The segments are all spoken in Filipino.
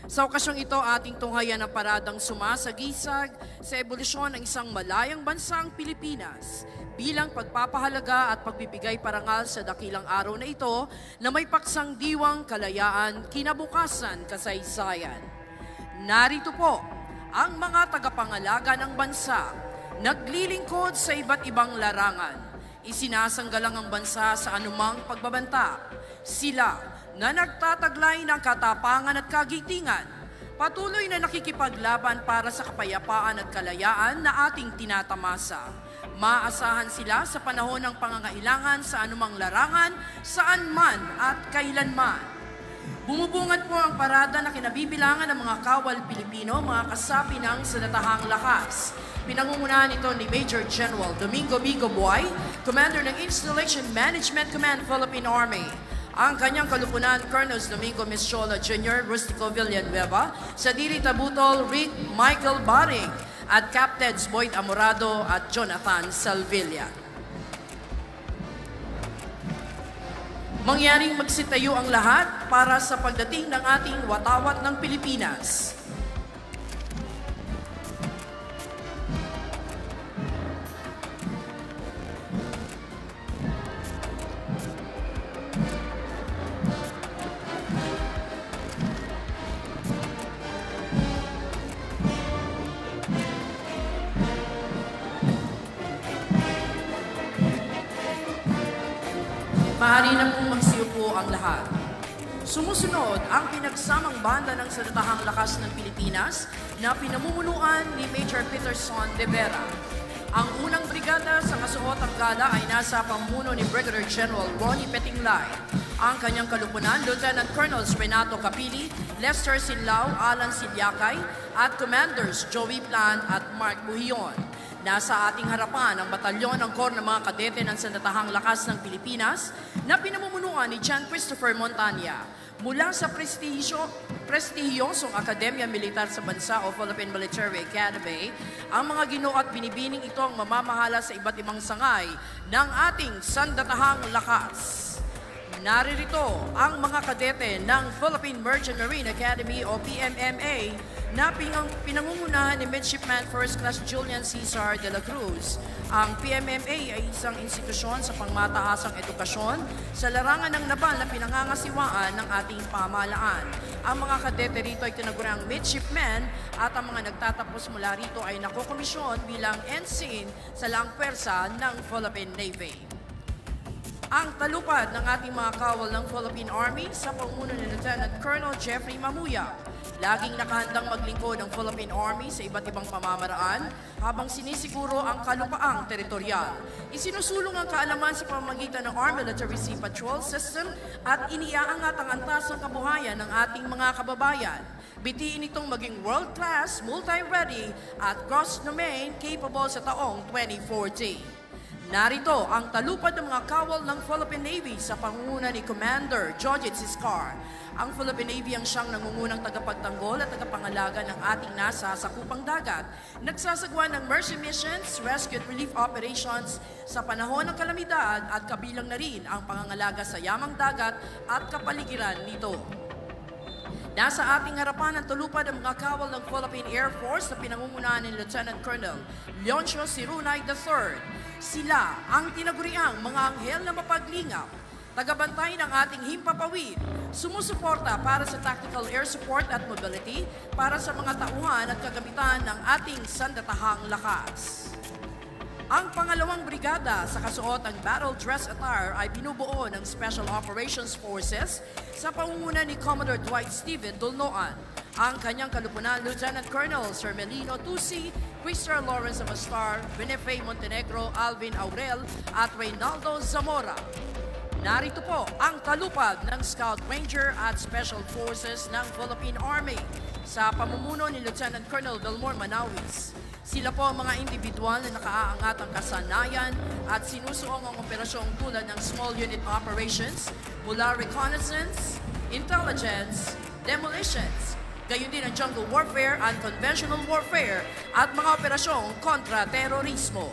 Sa okasyong ito, ating tunghayan ang paradang sumasagisag sa ebolusyon ng isang malayang bansang Pilipinas bilang pagpapahalaga at pagbibigay parangal sa dakilang araw na ito na may paksang diwang kalayaan, kinabukasan, kasaysayan. Narito po ang mga tagapangalaga ng bansa, naglilingkod sa iba't ibang larangan, isinasanggalang ang bansa sa anumang pagbabanta. Sila na nagtataglay ng katapangan at kagitingan, patuloy na nakikipaglaban para sa kapayapaan at kalayaan na ating tinatamasa. Maasahan sila sa panahon ng pangangailangan sa anumang larangan, saan man at kailanman. Bumubungad po ang parada na kinabibilangan ng mga kawal Pilipino, mga kasapi ng sandatahang lakas. Pinangungunahan ito ni Major General Domingo Bigo Buay, Commander ng Installation Management Command, Philippine Army. Ang kanyang kalupunan, Colonels Domingo Mischola Jr., Rustico Villanueva, Sadiri Tabutol, Rick Michael Baring, at Captains Boyd Amorado at Jonathan Salvilla. Mangyaring magsitayo ang lahat para sa pagdating ng ating watawat ng Pilipinas. Maaari na pong magsiupo ang lahat. Sumusunod ang pinagsamang banda ng Sandatahang Lakas ng Pilipinas na pinamumunuan ni Major Peterson de Vera. Ang unang brigada sa kasuotang gala ay nasa pamuno ni Brigadier General Ronnie Petinglay. Ang kanyang kalupunan, Lieutenant Colonels Renato Capili, Lester Sinlao, Alan Silyakay, at Commanders Joey Plan at Mark Buhion. Nasa ating harapan ang batalyon ng Corps ng mga Kadete ng Sandatahang Lakas ng Pilipinas na pinamumunuan ni John Christopher Montanya. Mula sa prestihiyosong Akademya Militar sa Bansa o Philippine Military Academy, ang mga ginoo at binibining ito ang mamamahala sa iba't ibang sangay ng ating Sandatahang Lakas. Naririto ang mga kadete ng Philippine Merchant Marine Academy o PMMA na pinangungunahan ni Midshipman First Class Julian Cesar de la Cruz. Ang PMMA ay isang institusyon sa pangmataasang edukasyon sa larangan ng naval na pinangangasiwaan ng ating pamahalaan. Ang mga kadete rito ay tinaguriang midshipmen at ang mga nagtatapos mula rito ay nakokomisyon bilang ensign sa laang pwersa ng Philippine Navy. Ang talupad ng ating mga kawal ng Philippine Army sa pamumuno ni Lieutenant Colonel Jeffrey Mamuya. Laging nakahandang maglingkod ng Philippine Army sa iba't ibang pamamaraan habang sinisiguro ang kalupaang teritorial. Isinusulong ang kaalaman sa pamamagitan ng Armed Military Sea Patrol System at iniaangat ang antas ng kabuhayan ng ating mga kababayan. Bitiin itong maging world-class, multi-ready at cross-domain capable sa taong 2040. Narito ang talupad ng mga kawal ng Philippine Navy sa pangunguna ni Commander Jojit Siscar. Ang Philippine Navy ang siyang nangungunang tagapagtanggol at tagapangalaga ng ating nasa sakupang dagat. Nagsasagwa ng mercy missions, rescue at relief operations sa panahon ng kalamidad at kabilang na rin ang pangangalaga sa yamang dagat at kapaligiran nito. Nasa ating harapan ang talupad ng mga kawal ng Philippine Air Force na pinangungunahan ni Lieutenant Colonel Leoncio Sirunay III. Sila ang tinaguriang mga anghel na mapaglingap, tagabantay ng ating himpapawid, sumusuporta para sa tactical air support at mobility para sa mga tauhan at kagamitan ng ating sandatahang lakas. Ang pangalawang brigada sa kasuotang battle dress attire ay binubuo ng Special Operations Forces sa pangunguna ni Commodore Dwight Steven Dulnoan. Ang kanyang kalupunan, Lieutenant Colonel Sermelino Tusi, Christopher Lawrence Amastar, Benefe Montenegro, Alvin Aurel, at Reynaldo Zamora. Narito po ang talupad ng Scout Ranger at Special Forces ng Philippine Army sa pamumuno ni Lieutenant Colonel Belmore Manawis. Sila po ang mga individual na nakaaangat ang kasanayan at sinusuong ang operasyong tulad ng Small Unit Operations mula reconnaissance, intelligence, demolitions, gayon din ang jungle warfare, unconventional warfare at mga operasyong kontra-terorismo.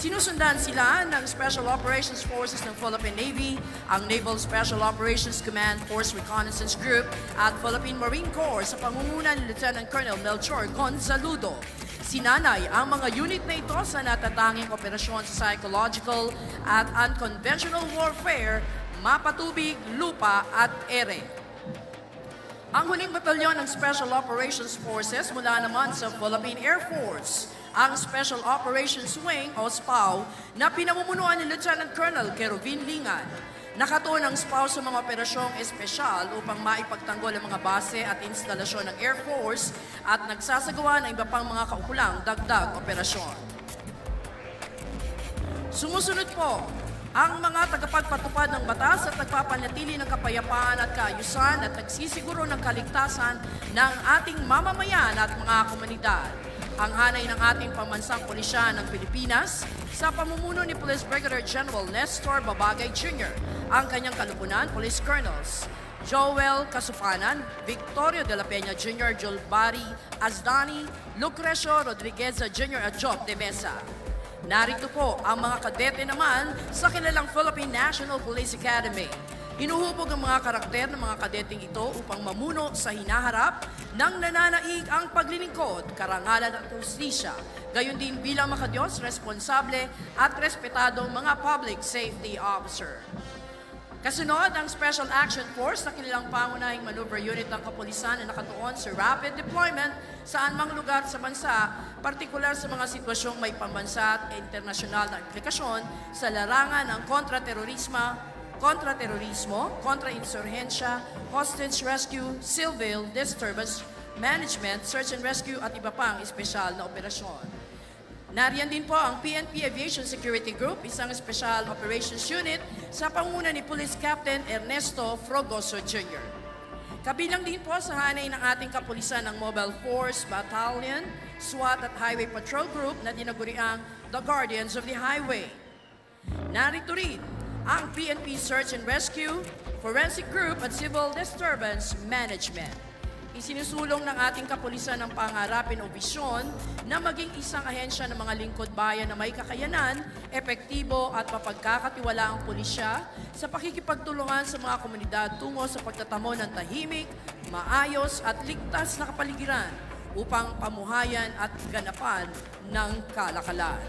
Sinusundan sila ng Special Operations Forces ng Philippine Navy, ang Naval Special Operations Command Force Reconnaissance Group at Philippine Marine Corps sa pangunguna ni Lieutenant Colonel Melchor Gonzaludo. Sinanay ang mga unit na ito sa natatanging operasyon sa psychological at unconventional warfare, mapatubig, lupa at ere. Ang huling batalyon ng Special Operations Forces mula naman sa Philippine Air Force, ang Special Operations Wing o SPAW na pinamumunuan ni Lieutenant Colonel Kerovin Lingan. Nakatuon ang SPAW sa mga operasyong espesyal upang maipagtanggol ang mga base at instalasyon ng Air Force at nagsasagawa ng iba pang mga kaukulang dagdag operasyon. Sumusunod po ang mga tagapagpatupad ng batas at nagpapanatili ng kapayapaan at kaayusan at nagsisiguro ng kaligtasan ng ating mamamayan at mga komunidad. Ang hanay ng ating pambansang pulisya ng Pilipinas sa pamumuno ni Police Brigadier General Nestor Babagay Jr., ang kanyang kalupunan, Police Colonels Joel Kasupanan, Victorio de la Peña Jr., Joel Bari Azdani, Lucrecio Rodriguez Jr. at Job de Mesa. Narito po ang mga kadete naman sa kilalang Philippine National Police Academy. Inuhubog ang mga karakter ng mga kadeteng ito upang mamuno sa hinaharap ng nananaig ang paglilingkod, karangalan at hustisya. Gayon din bilang makadiyos, responsable at respetadong mga public safety officer. Kasunod ang Special Action Force na kilalang pangunahing maneuver unit ng kapulisan na nakatuon sa rapid deployment saan mang lugar sa bansa, partikular sa mga sitwasyong may pambansa at internasyonal na implikasyon sa larangan ng kontraterorismo, kontrainsurhensya, hostage rescue, civil disturbance management, search and rescue at iba pang espesyal na operasyon. Nariyan din po ang PNP Aviation Security Group, isang Special Operations Unit sa pangunguna ni Police Captain Ernesto Frogoso Jr. Kabilang din po sa hanay ng ating kapulisan ng Mobile Force, Battalion, SWAT at Highway Patrol Group na dinaguriang The Guardians of the Highway. Narito rin ang PNP Search and Rescue, Forensic Group at Civil Disturbance Management. Isinusulong ng ating kapulisan ng pangarapin o bisyon na maging isang ahensya ng mga lingkod bayan na may kakayanan, epektibo at mapagkakatiwalaang pulisya sa pakikipagtulungan sa mga komunidad tungo sa pagtatamo ng tahimik, maayos at ligtas na kapaligiran upang pamuhayan at ganapan ng kalakalan.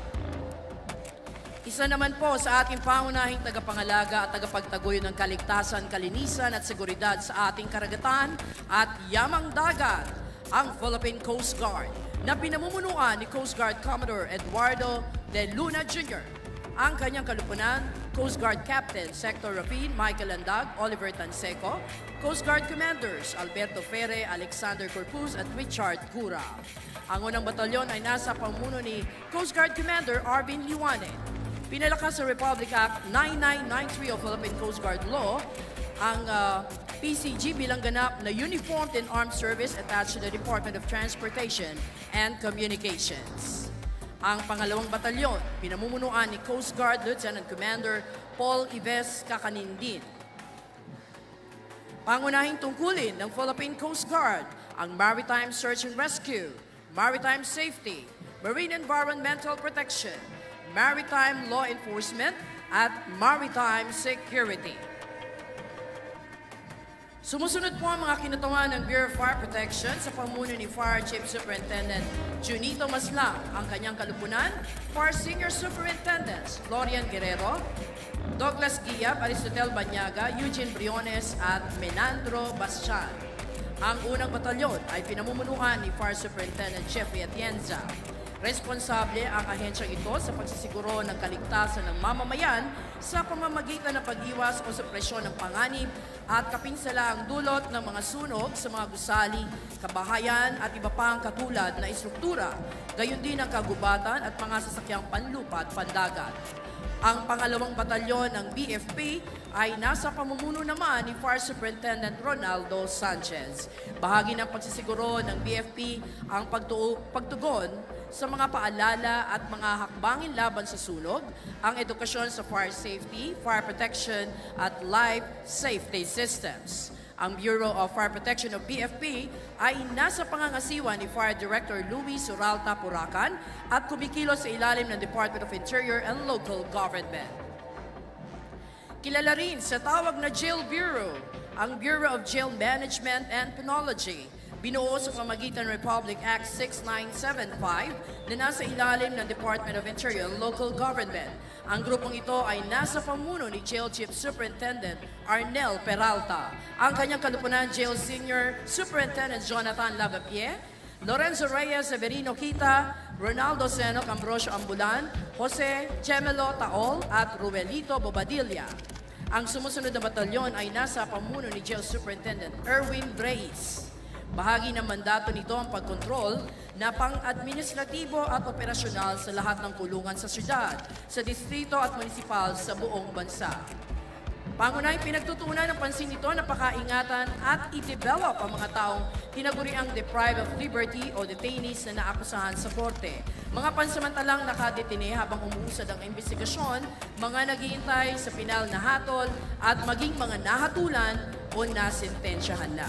Isa naman po sa ating pangunahing tagapangalaga at tagapagtaguyod ng kaligtasan, kalinisan at seguridad sa ating karagatan at yamang dagat, ang Philippine Coast Guard na pinamumunuan ni Coast Guard Commodore Eduardo de Luna Jr. Ang kanyang kalupunan, Coast Guard Captain Sector Rapin Michael Andag, Oliver Tanseco, Coast Guard Commanders Alberto Ferre, Alexander Corpus at Richard Cura. Ang unang batalyon ay nasa pamuno ni Coast Guard Commander Arvin Liwane. Pinalakas sa Republic Act 9993 of Philippine Coast Guard Law ang PCG bilang ganap na uniformed and armed service attached to the Department of Transportation and Communications. Ang pangalawang batalyon, pinamumunuan ni Coast Guard Lieutenant Commander Paul Ives Kakanindin. Pangunahing tungkulin ng Philippine Coast Guard ang Maritime Search and Rescue, Maritime Safety, Marine Environmental Protection, Maritime Law Enforcement at Maritime Security. Sumusunod po ang mga kinutawan ng Bureau of Fire Protection sa pamuno ni Fire Chief Superintendent Junito Maslang, ang kanyang kalupunan, Fire Senior Superintendents Florian Guerrero, Douglas Guiab, Aristotel Banyaga, Eugene Briones at Menandro Bastian. Ang unang batalyon ay pinamumunuan ni Fire Superintendent Jeffrey Atienza. Responsable ang ahensyang ito sa pagsisiguro ng kaligtasan ng mamamayan sa pamamagitan ng pag-iwas o supresyon ng panganib at kapinsalaang dulot ng mga sunog sa mga gusali, kabahayan at iba pang katulad na istruktura, gayon din ang kagubatan at mga sasakyang panlupa at pandagat. Ang pangalawang batalyon ng BFP ay nasa pamumuno naman ni Fire Superintendent Ronaldo Sanchez. Bahagi ng pagsisiguro ng BFP ang pagtugon sa mga paalala at mga hakbangin laban sa sunog, ang edukasyon sa fire safety, fire protection at life safety systems. Ang Bureau of Fire Protection of BFP ay nasa pangangasiwa ni Fire Director Luis Suralta Puracan at kumikilos sa ilalim ng Department of Interior and Local Government. Kilala rin sa tawag na Jail Bureau, ang Bureau of Jail Management and Penology. Binuo sa pamamagitan ng Republic Act 6975 na nasa ilalim ng Department of Interior and Local Government. Ang grupong ito ay nasa pamuno ni Jail Chief Superintendent Arnel Peralta. Ang kanyang kalupunan, Jail Senior Superintendent Jonathan Lavapie, Lorenzo Reyes Severino Kita, Ronaldo Senok Ambrosio Ambulan, Jose Chemelo Taol at Ruelito Bobadilla. Ang sumusunod na batalyon ay nasa pamuno ni Jail Superintendent Erwin Reyes. Bahagi ng mandato nito ang pagkontrol na pang-administratibo at operasyonal sa lahat ng kulungan sa syudad, sa distrito at munisipal sa buong bansa. Pangunahing pinagtutuunan ng pansin nito na pakaingatan at i-develop ang mga taong tinaguriang deprived of liberty o detainees na naakusahan sa korte. Mga pansamantalang nakadetine habang umuusad ang investigasyon, mga naghihintay sa pinal na hatol at maging mga nahatulan o nasentensyahan na.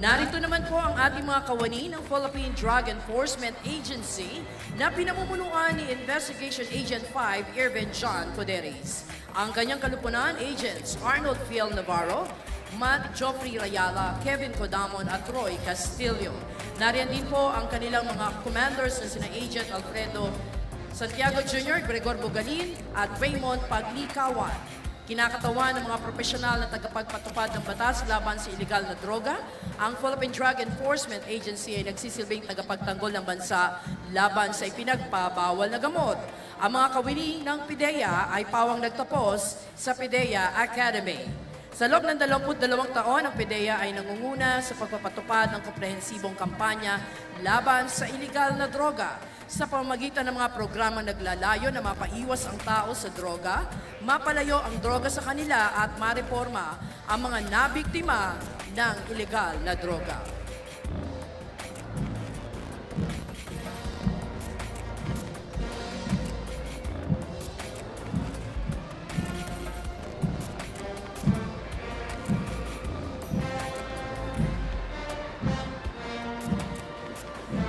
Narito naman po ang ating mga kawani ng Philippine Drug Enforcement Agency na pinamumunuan ni Investigation Agent 5 Irvin John Coderes. Ang kanyang kalupunan, Agents Arnold Fiel Navarro, Matt Joffrey Rayala, Kevin Codamon at Roy Castillo. Nariyan din po ang kanilang mga commanders na sina Agent Alfredo Santiago Jr., Gregor Bogalin at Raymond Paglikawan. Kinakatawan ng mga profesional na tagapagpatupad ng batas laban sa iligal na droga, ang Philippine Drug Enforcement Agency ay nagsisilbing tagapagtanggol ng bansa laban sa ipinagpabawal na gamot. Ang mga kawini ng PIDEA ay pawang nagtapos sa PIDEA Academy. Sa loob ng 22 taon, ang PIDEA ay nangunguna sa pagpapatupad ng komprehensibong kampanya laban sa iligal na droga sa pamamagitan ng mga programang naglalayo na mapaiwas ang tao sa droga, mapalayo ang droga sa kanila at mareforma ang mga nabiktima ng iligal na droga.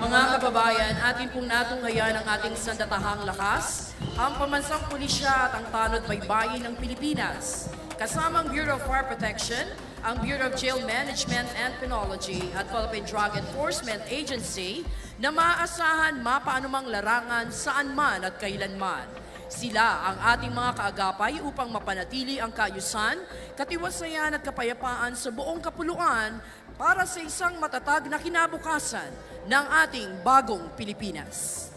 Mga kababayan, atin pong natunghayan ang ating sandatahang lakas, ang pamansang pulisya at ang tanod baybayin ng Pilipinas. Kasama ang Bureau of Fire Protection, ang Bureau of Jail Management and Penology at Philippine Drug Enforcement Agency na maaasahan mapaanumang larangan saan man at kailanman. Sila ang ating mga kaagapay upang mapanatili ang kaayusan, katiwasayan at kapayapaan sa buong kapuluan para sa isang matatag na kinabukasan ng ating bagong Pilipinas.